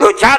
2-4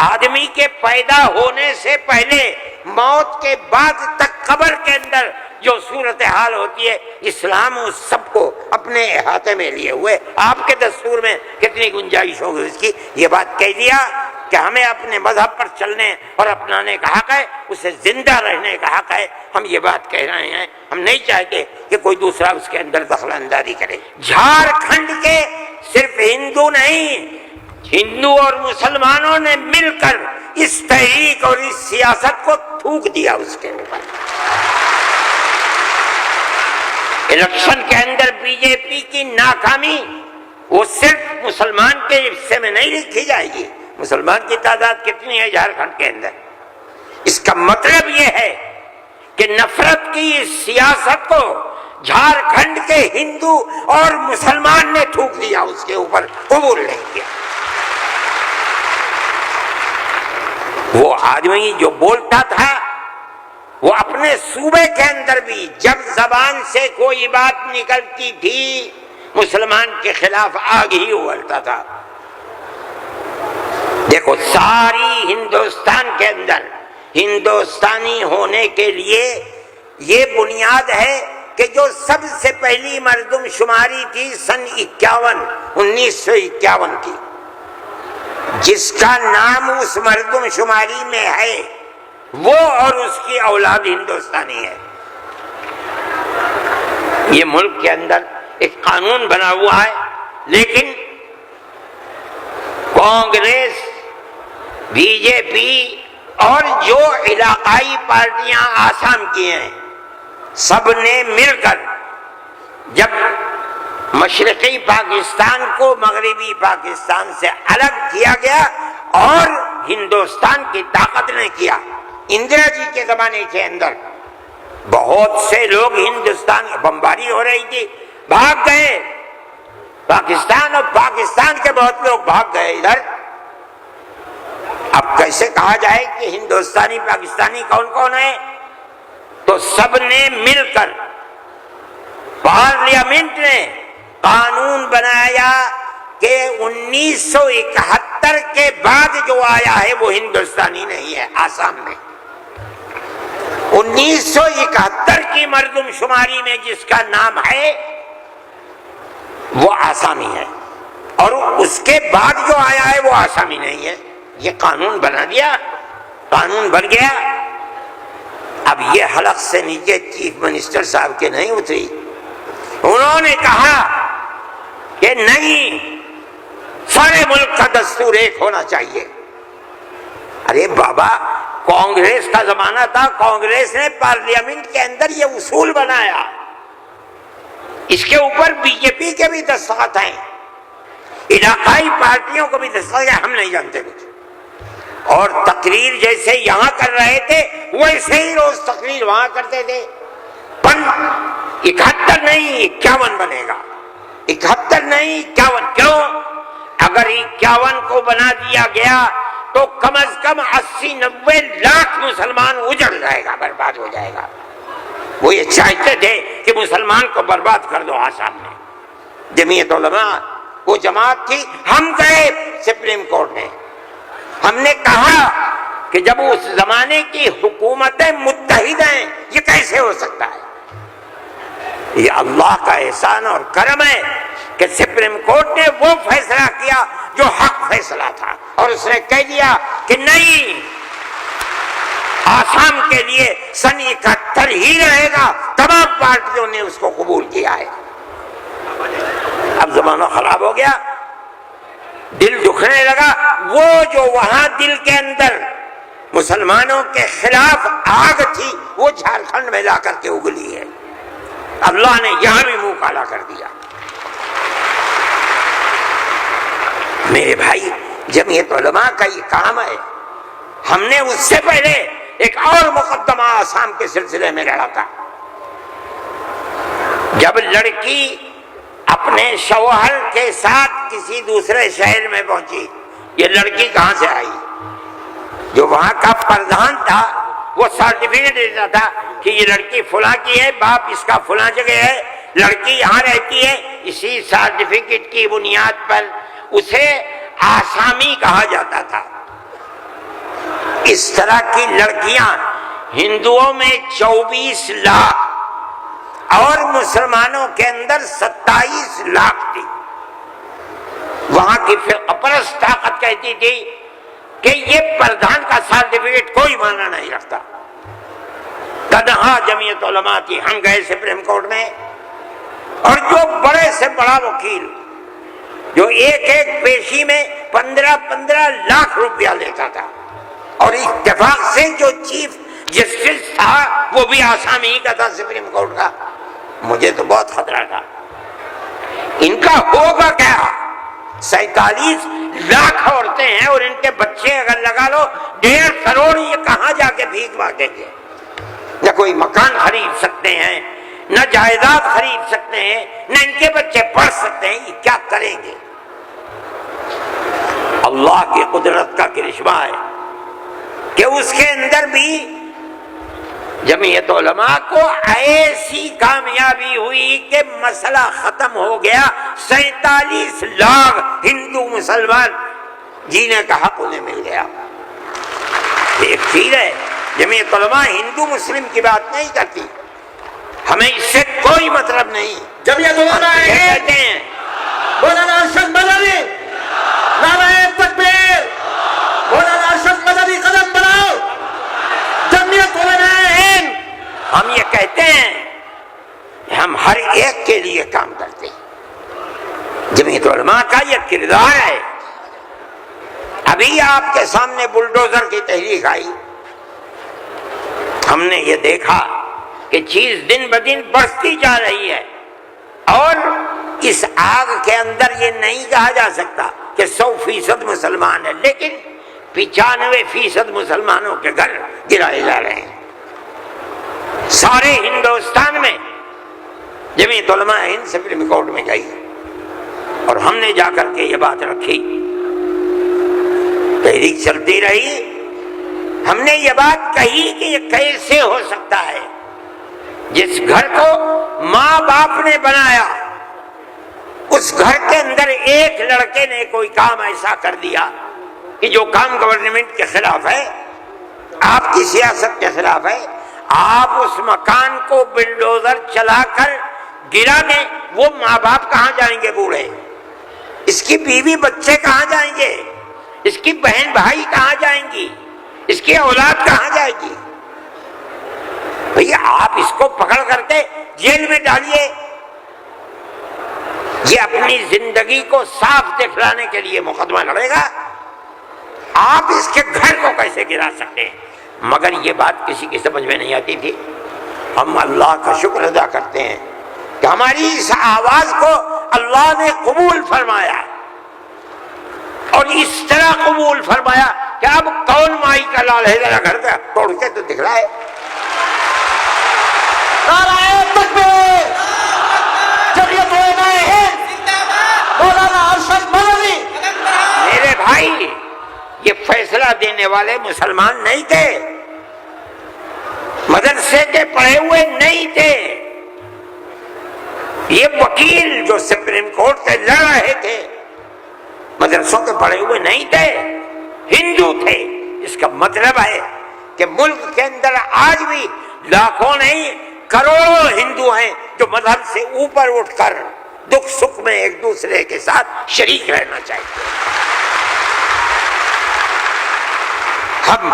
آدمی کے پیدا ہونے سے پہلے موت کے بعد تک قبر کے اندر جو صورتحال ہوتی ہے، اسلام اس سب کو اپنے احاطے میں لیے ہوئے، آپ کے دستور میں کتنی گنجائش ہوگی اس کی؟ یہ بات کہہ دیا کہ ہمیں اپنے مذہب پر چلنے اور اپنانے کا حق ہے، اسے زندہ رہنے کا حق ہے۔ ہم یہ بات کہہ رہے ہیں، ہم نہیں چاہتے کہ کوئی دوسرا اس کے اندر دخل اندازی کرے۔ جھارکھنڈ کے صرف ہندو نہیں، ہندو اور مسلمانوں نے مل کر اس تحریک اور اس سیاست کو تھوک دیا اس کے اوپر۔ الیکشن کے اندر بی جے پی کی ناکامی وہ صرف مسلمان کے حصے میں نہیں لکھی جائے گی۔ مسلمان کی تعداد کتنی ہے جھارکھنڈ کے اندر؟ اس کا مطلب یہ ہے کہ نفرت کی اس سیاست کو جھارکھنڈ کے ہندو اور مسلمان نے تھوک دیا، اس کے اوپر قبول نہیں کیا۔ وہ آدمی جو بولتا تھا وہ اپنے صوبے کے اندر بھی جب زبان سے کوئی بات نکلتی تھی مسلمان کے خلاف آگ ہی اگلتا تھا۔ دیکھو ساری ہندوستان کے اندر ہندوستانی ہونے کے لیے یہ بنیاد ہے کہ جو سب سے پہلی مردم شماری تھی سن 1951 کی، جس کا نام اس مردم شماری میں ہے وہ اور اس کی اولاد ہندوستانی ہے۔ یہ ملک کے اندر ایک قانون بنا ہوا ہے، لیکن کانگریس، بی جے پی اور جو علاقائی پارٹیاں آسام کی ہیں، سب نے مل کر جب مشرقی پاکستان کو مغربی پاکستان سے الگ کیا گیا اور ہندوستان کی طاقت نے کیا، اندرا جی کے زمانے کے اندر بہت سے لوگ ہندوستان بمباری ہو رہی تھی، بھاگ گئے پاکستان، اور پاکستان کے بہت لوگ بھاگ گئے ادھر۔ اب کیسے کہا جائے کہ ہندوستانی پاکستانی کون کون ہے؟ تو سب نے مل کر پارلیمنٹ نے قانون بنایا کہ 1971 کے بعد جو آیا ہے وہ ہندوستانی نہیں ہے۔ آسام میں 1971 کی مردم شماری میں جس کا نام ہے وہ آسامی ہے، اور اس کے بعد جو آیا ہے وہ آسامی نہیں ہے۔ یہ قانون بنا دیا، قانون بن گیا۔ اب یہ حلق سے نیچے چیف منسٹر صاحب کے نہیں اتری، انہوں نے کہا کہ نہیں، سارے ملک کا دستور ایک ہونا چاہیے۔ ارے بابا، کانگریس کا زمانہ تھا، کانگریس نے پارلیمنٹ کے اندر یہ اصول بنایا، اس کے اوپر بی جے پی کے بھی دستخط ہیں، علاقائی پارٹیوں کو بھی دستخط ہیں، ہم نہیں جانتے کچھ۔ اور تقریر جیسے یہاں کر رہے تھے ویسے ہی روز تقریر وہاں کرتے تھے۔ 71 نہیں 51 بنے گا، 71 نہیں 51۔ کیوں؟ اگر 51 کو بنا دیا گیا تو کم از کم 80-90 لاکھ مسلمان اجڑ جائے گا، برباد ہو جائے گا۔ وہ یہ چاہتے تھے کہ مسلمان کو برباد کر دو۔ آسام میں جمعیت علماء وہ جماعت تھی، ہم گئے سپریم کورٹ میں، ہم نے کہا کہ جب اس زمانے کی حکومتیں متحد ہیں یہ کیسے ہو سکتا ہے؟ یہ اللہ کا احسان اور کرم ہے کہ سپریم کورٹ نے وہ فیصلہ کیا جو حق فیصلہ تھا، اور اس نے کہہ دیا کہ نہیں، آسام کے لیے سن 71 ہی رہے گا۔ تمام پارٹیوں نے اس کو قبول کیا ہے۔ اب زمانہ خراب ہو گیا، دل دکھنے لگا، وہ جو وہاں دل کے اندر مسلمانوں کے خلاف آگ تھی وہ جھارکھنڈ میں لا کر کے اگلی ہے۔ اللہ نے یہاں بھی منہ کالا کر دیا۔ میرے بھائی، جمعیت علماء کا یہ کام ہے۔ ہم نے اس سے پہلے ایک اور مقدمہ آسام کے سلسلے میں لڑا تھا۔ جب لڑکی اپنے شوہر کے ساتھ کسی دوسرے شہر میں پہنچی، یہ لڑکی کہاں سے آئی؟ جو وہاں کا پردھان تھا وہ سرٹیفکیٹ دیتا تھا کہ یہ لڑکی فلاں کی ہے، باپ اس کا فلاں جگہ ہے، لڑکی یہاں رہتی ہے۔ اسی سرٹیفکیٹ کی بنیاد پر اسے آسامی کہا جاتا تھا۔ اس طرح کی لڑکیاں ہندوؤں میں 24 لاکھ اور مسلمانوں کے اندر 27 لاکھ تھی۔ وہاں کی فرقہ پرست طاقت کہتی تھی کہ یہ پردھان کا سرٹیفکیٹ کوئی معنی نہیں رکھتا۔ تنہا جمعیت علماء کی، ہم گئے سپریم کورٹ میں، اور جو بڑے سے بڑا وکیل جو ایک ایک پیشی میں 15 لاکھ روپیہ لیتا تھا، اور اتفاق سے جو چیف جسٹس تھا وہ بھی آسامی ہی کا تھا سپریم کورٹ کا، مجھے تو بہت خطرہ تھا ان کا ہوگا کیا۔ 47 لاکھ عورتیں ہیں اور ان کے بچے اگر لگا لو 1.5 کروڑ، یہ کہاں جا کے بھیک مانگیں گے؟ نہ کوئی مکان خرید سکتے ہیں، نہ جائیداد خرید سکتے ہیں، نہ ان کے بچے پڑھ سکتے ہیں، یہ کیا کریں گے؟ اللہ کی قدرت کا کرشمہ ہے کہ اس کے اندر بھی جمعیت علماء کو ایسی کامیابی ہوئی کہ مسئلہ ختم ہو گیا۔ 47 لاکھ ہندو مسلمان جینے کا حق انہیں مل گیا۔ ایک چیز ہے، جمعیت علماء ہندو مسلم کی بات نہیں کرتی، ہمیں اس سے کوئی مطلب نہیں۔ جمعیت علماء کہتے ہیں مولانا ارشد مدنی، نعرہ تکبیر، مولانا ارشد مدنی قدم بڑھاؤ، جمعیت علماء ہند۔ ہم یہ کہتے ہیں کہ ہم ہر ایک کے لیے کام کرتے ہیں، جمعیت علماء کا یہ کردار ہے۔ ابھی آپ کے سامنے بلڈوزر کی تحریک آئی، ہم نے یہ دیکھا کہ چیز دن بدن بڑھتی جا رہی ہے، اور اس آگ کے اندر یہ نہیں کہا جا سکتا کہ 100% مسلمان ہے، لیکن 95% مسلمانوں کے گھر گرائے جا رہے ہیں۔ سارے ہندوستان میں جمعیت علماء ہند سپریم کورٹ میں گئی اور ہم نے جا کر کے یہ بات رکھی، تحریک چلتی رہی، ہم نے یہ بات کہی کہ یہ کیسے ہو سکتا ہے جس گھر کو ماں باپ نے بنایا، اس گھر کے اندر ایک لڑکے نے کوئی کام ایسا کر دیا کہ جو کام گورنمنٹ کے خلاف ہے، آپ کی سیاست کے خلاف ہے، آپ اس مکان کو بلڈوزر چلا کر گرا دیں، وہ ماں باپ کہاں جائیں گے بوڑھے؟ اس کی بیوی بچے کہاں جائیں گے؟ اس کی بہن بھائی کہاں جائیں گی؟ اس کی اولاد کہاں جائے گی؟ بھئی آپ اس کو پکڑ کر کے جیل میں ڈالیے، یہ اپنی زندگی کو صاف دکھلانے کے لیے مقدمہ لڑے گا، آپ اس کے گھر کو کیسے گرا سکتے ہیں؟ مگر یہ بات کسی کی سمجھ میں نہیں آتی تھی۔ ہم اللہ کا شکر ادا کرتے ہیں کہ ہماری اس آواز کو اللہ نے قبول فرمایا، اور اس طرح قبول فرمایا کہ اب کون مائی کا لال ہے، ذرا گھر کا توڑ کے تو دکھلائے۔ نعرہ تکبیر، جمعیت علماء ہند، مولانا ارشد مدنی۔ میرے بھائی، یہ فیصلہ دینے والے مسلمان نہیں تھے، مدرسے کے پڑھے ہوئے نہیں تھے، یہ وکیل جو سپریم کورٹ سے لڑ رہے تھے مدرسوں کے پڑھے ہوئے نہیں تھے، ہندو تھے۔ اس کا مطلب ہے کہ ملک کے اندر آج بھی لاکھوں نہیں کروڑوں ہندو ہیں جو مذہب سے اوپر اٹھ کر دکھ سکھ میں ایک دوسرے کے ساتھ شریک رہنا چاہتے ہیں۔ ہم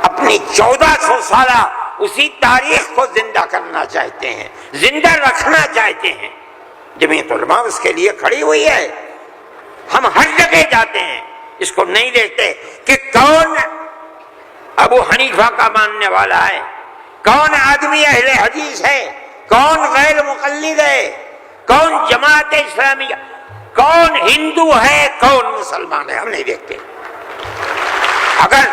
اپنی 1400 سالہ اسی تاریخ کو زندہ کرنا چاہتے ہیں، زندہ رکھنا چاہتے ہیں۔ جمعیت علماء اس کے لیے کھڑی ہوئی ہے۔ ہم ہر جگہ جاتے ہیں، اس کو نہیں دیکھتے کہ کون ابو حنیفہ کا ماننے والا ہے، کون آدمی اہل حدیث ہے، کون غیر مقلد ہے، کون جماعت اسلامیہ، کون ہندو ہے، کون مسلمان ہے، ہم نہیں دیکھتے۔ اگر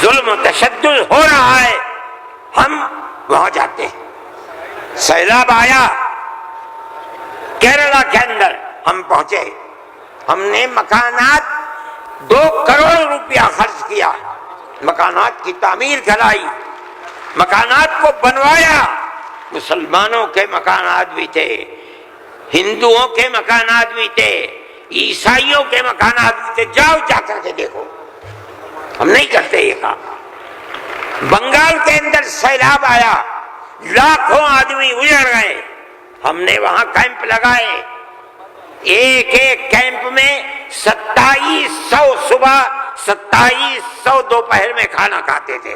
ظلم و تشدد ہو رہا ہے ہم وہاں جاتے ہیں۔ سیلاب آیا کیرلا کے اندر، ہم پہنچے، ہم نے مکانات 2 کروڑ روپیہ خرچ کیا، مکانات کی تعمیر کرائی، مکانات کو بنوایا۔ مسلمانوں کے مکانات بھی تھے، ہندوؤں کے مکانات بھی تھے، عیسائیوں کے مکانات بھی تھے، جاؤ جا کر کے دیکھو۔ ہم نہیں کرتے یہ کام۔ بنگال کے اندر سیلاب آیا، لاکھوں آدمی اجڑ گئے، ہم نے وہاں کیمپ لگائے، ایک ایک کیمپ میں 2700 صبح 2700 دوپہر میں کھانا کھاتے تھے،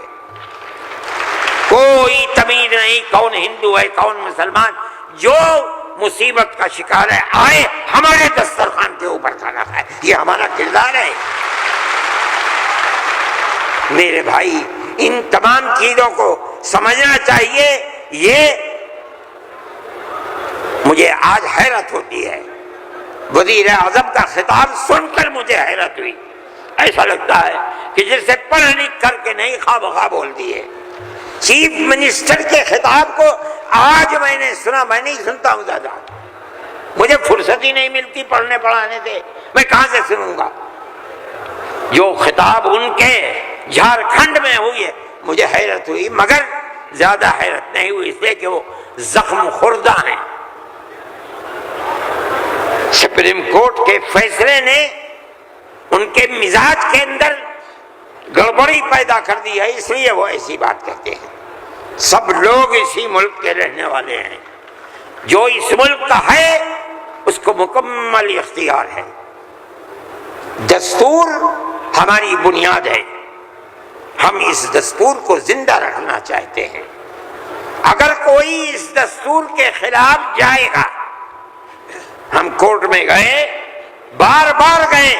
کوئی تمیز نہیں کون ہندو ہے کون مسلمان، جو مصیبت کا شکار ہے آئے ہمارے دسترخوان کے اوپر کھانا کھائے، یہ ہمارا کردار ہے۔ میرے بھائی ان تمام چیزوں کو سمجھنا چاہیے۔ یہ مجھے آج حیرت ہوتی ہے، وزیر اعظم کا خطاب سن کر مجھے حیرت ہوئی، ایسا لگتا ہے کہ جسے پڑھ لکھ کر کے نہیں خواہ بخواہ بول دیے۔ چیف منسٹر کے خطاب کو آج میں نے سنا، میں نہیں سنتا ہوں زیادہ، مجھے فرصت ہی نہیں ملتی پڑھنے پڑھانے سے، میں کہاں سے سنوں گا؟ جو خطاب ان کے جھارکھنڈ میں ہوئی ہے مجھے حیرت ہوئی، مگر زیادہ حیرت نہیں ہوئی اس لیے کہ وہ زخم خوردہ ہیں۔ سپریم کورٹ کے فیصلے نے ان کے مزاج کے اندر گڑبڑی پیدا کر دی ہے، اس لیے وہ ایسی بات کہتے ہیں۔ سب لوگ اسی ملک کے رہنے والے ہیں، جو اس ملک کا ہے اس کو مکمل اختیار ہے۔ دستور ہماری بنیاد ہے، ہم اس دستور کو زندہ رکھنا چاہتے ہیں۔ اگر کوئی اس دستور کے خلاف جائے گا، ہم کورٹ میں گئے، بار بار گئے،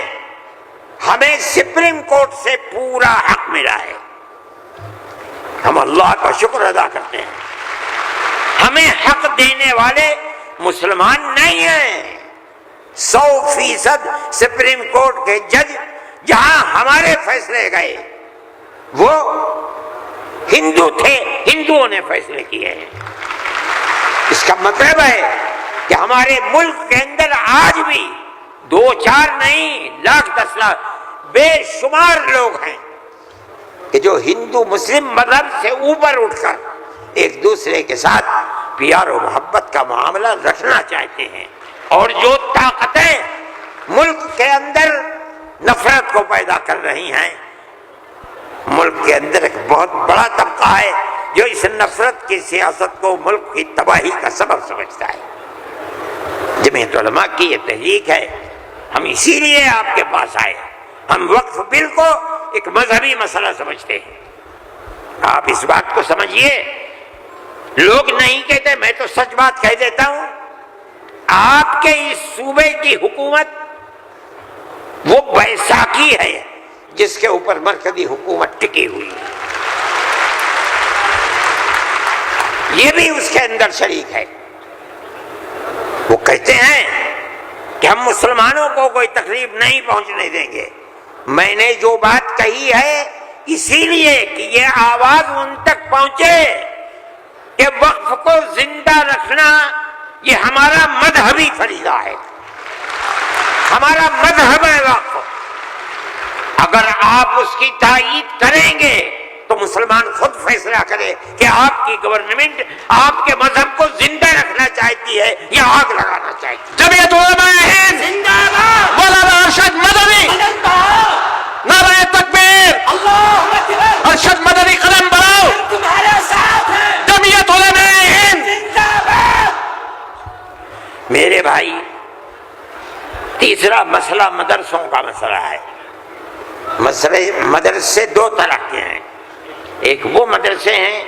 ہمیں سپریم کورٹ سے پورا حق ملا ہے، ہم اللہ کا شکر ادا کرتے ہیں۔ ہمیں حق دینے والے مسلمان نہیں ہیں۔ 100% سپریم کورٹ کے جج جہاں ہمارے فیصلے گئے وہ ہندو تھے، ہندوؤں نے فیصلے کیے ہیں۔ اس کا مطلب ہے کہ ہمارے ملک کے اندر آج بھی 2-4 نہیں، لاکھ 10 لاکھ بے شمار لوگ ہیں کہ جو ہندو مسلم مذہب سے اوپر اٹھ کر ایک دوسرے کے ساتھ پیار و محبت کا معاملہ رکھنا چاہتے ہیں، اور جو طاقتیں ملک کے اندر نفرت کو پیدا کر رہی ہیں، ملک کے اندر ایک بہت بڑا طبقہ ہے جو اس نفرت کی سیاست کو ملک کی تباہی کا سبب سمجھتا ہے۔ جمعیت علماء کی یہ تحریک ہے، ہم اسی لیے آپ کے پاس آئے، ہم وقف بل کو ایک مذہبی مسئلہ سمجھتے ہیں۔ آپ اس بات کو سمجھیے، لوگ نہیں کہتے، میں تو سچ بات کہہ دیتا ہوں، آپ کے اس صوبے کی حکومت وہ بیساکھی ہے جس کے اوپر مرکزی حکومت ٹکی ہوئی ہے، یہ بھی اس کے اندر شریک ہے۔ وہ کہتے ہیں کہ ہم مسلمانوں کو کوئی تکلیف نہیں پہنچنے دیں گے۔ میں نے جو بات کہی ہے اسی لیے کہ یہ آواز ان تک پہنچے کہ وقف کو زندہ رکھنا یہ ہمارا مذہبی فریضہ ہے، ہمارا مذہب ہے وقف۔ اگر آپ اس کی تائید کریں گے تو مسلمان خود فیصلہ کرے کہ آپ کی گورنمنٹ آپ کے مذہب کو زندہ رکھنا چاہتی ہے یا آگ لگانا چاہتی ہے۔ جمعیت علماء ہند زندہ باد، مولانا ارشد مدنی، نعرہ تکبیر، اللہ اکبر، ارشد مدنی قدم بڑھاؤ، تمہارے ساتھ ہیں، جمعیت علماء ہند زندہ باد۔ میرے بھائی، تیسرا مسئلہ مدرسوں کا مسئلہ ہے۔ مدرسے 2 طرح کے ہیں، ایک وہ مدرسے ہیں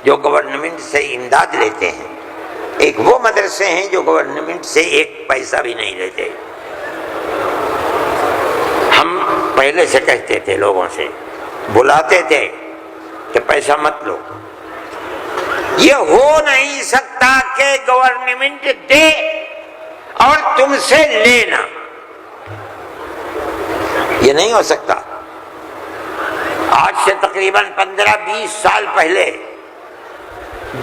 جو گورنمنٹ سے امداد لیتے ہیں، ایک وہ مدرسے ہیں جو گورنمنٹ سے 1 پیسہ بھی نہیں لیتے۔ ہم پہلے سے کہتے تھے، لوگوں سے بلاتے تھے کہ پیسہ مت لو، یہ ہو نہیں سکتا کہ گورنمنٹ دے اور تم سے لینا، یہ نہیں ہو سکتا۔ آج سے تقریباً 15-20 سال پہلے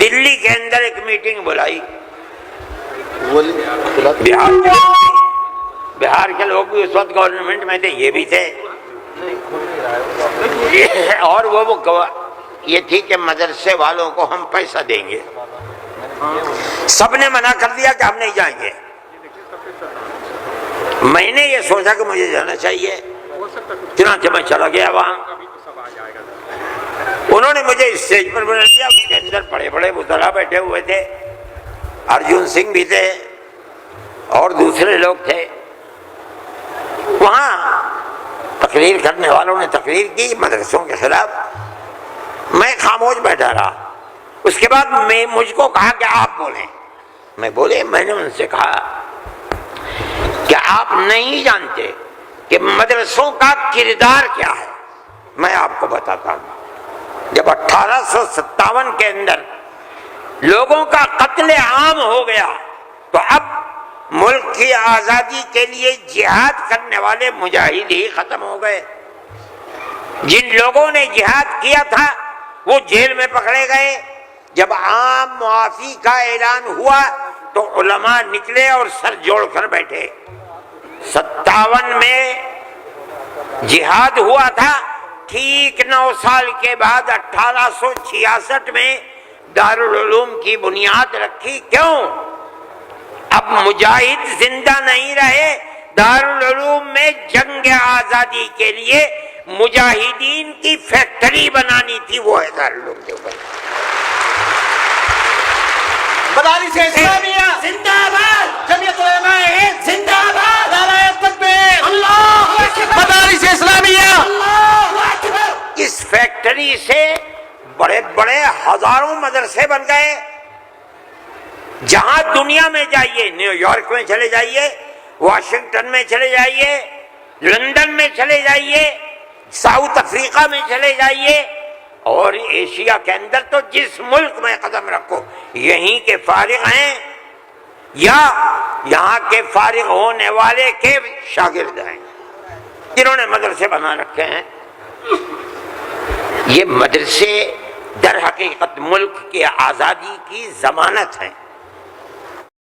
دلی کے اندر ایک میٹنگ بلائی، بہار کے لوگ بھی اس وقت گورنمنٹ میں تھے، یہ بھی تھے، اور وہ یہ تھی کہ مدرسے والوں کو ہم پیسہ دیں گے۔ سب نے منع کر دیا کہ ہم نہیں جائیں گے۔ میں نے یہ سوچا کہ مجھے جانا چاہیے، چنانچہ میں چلا گیا وہاں۔ مجھے اسٹیج پر بنا دیا، اس کے اندر بڑے بڑے وزراء بیٹھے ہوئے تھے، ارجن سنگھ بھی تھے اور دوسرے لوگ تھے۔ وہاں تقریر کرنے والوں نے تقریر کی مدرسوں کے خلاف، میں خاموش بیٹھا رہا۔ اس کے بعد مجھ کو کہا کہ آپ بولیں، میں بولے۔ میں نے ان سے کہا کہ آپ نہیں جانتے کہ مدرسوں کا کردار کیا ہے۔ میں آپ کو بتاتا ہوں، جب 1857 کے اندر لوگوں کا قتل عام ہو گیا تو اب ملک کی آزادی کے لیے جہاد کرنے والے مجاہد ہی ختم ہو گئے۔ جن لوگوں نے جہاد کیا تھا وہ جیل میں پکڑے گئے۔ جب عام معافی کا اعلان ہوا تو علماء نکلے اور سر جوڑ کر بیٹھے۔ 57 میں جہاد ہوا تھا، ٹھیک 9 سال کے بعد 1866 میں دارالعلوم کی بنیاد رکھی۔ کیوں؟ اب مجاہد زندہ نہیں رہے، دارالعلوم میں جنگ آزادی کے لیے مجاہدین کی فیکٹری بنانی تھی، وہ ہے دارالعلوم کے اوپر۔ مدارس اسلامیہ زندہ باد، جمعیت علماء ہند زندہ باد، نعرہ تکبیر، اللہ اکبر، مدارس اسلامیہ، اللہ اکبر۔ اس فیکٹری سے بڑے بڑے ہزاروں مدرسے بن گئے۔ جہاں دنیا میں جائیے، نیو یارک میں چلے جائیے، واشنگٹن میں چلے جائیے، لندن میں چلے جائیے، ساؤتھ افریقہ میں چلے جائیے، اور ایشیا کے اندر تو جس ملک میں قدم رکھو یہیں کے فارغ ہیں یا یہاں کے فارغ ہونے والے کے شاگرد ہیں جنہوں نے مدرسے بنا رکھے ہیں۔ یہ مدرسے در حقیقت ملک کی آزادی کی ضمانت ہیں۔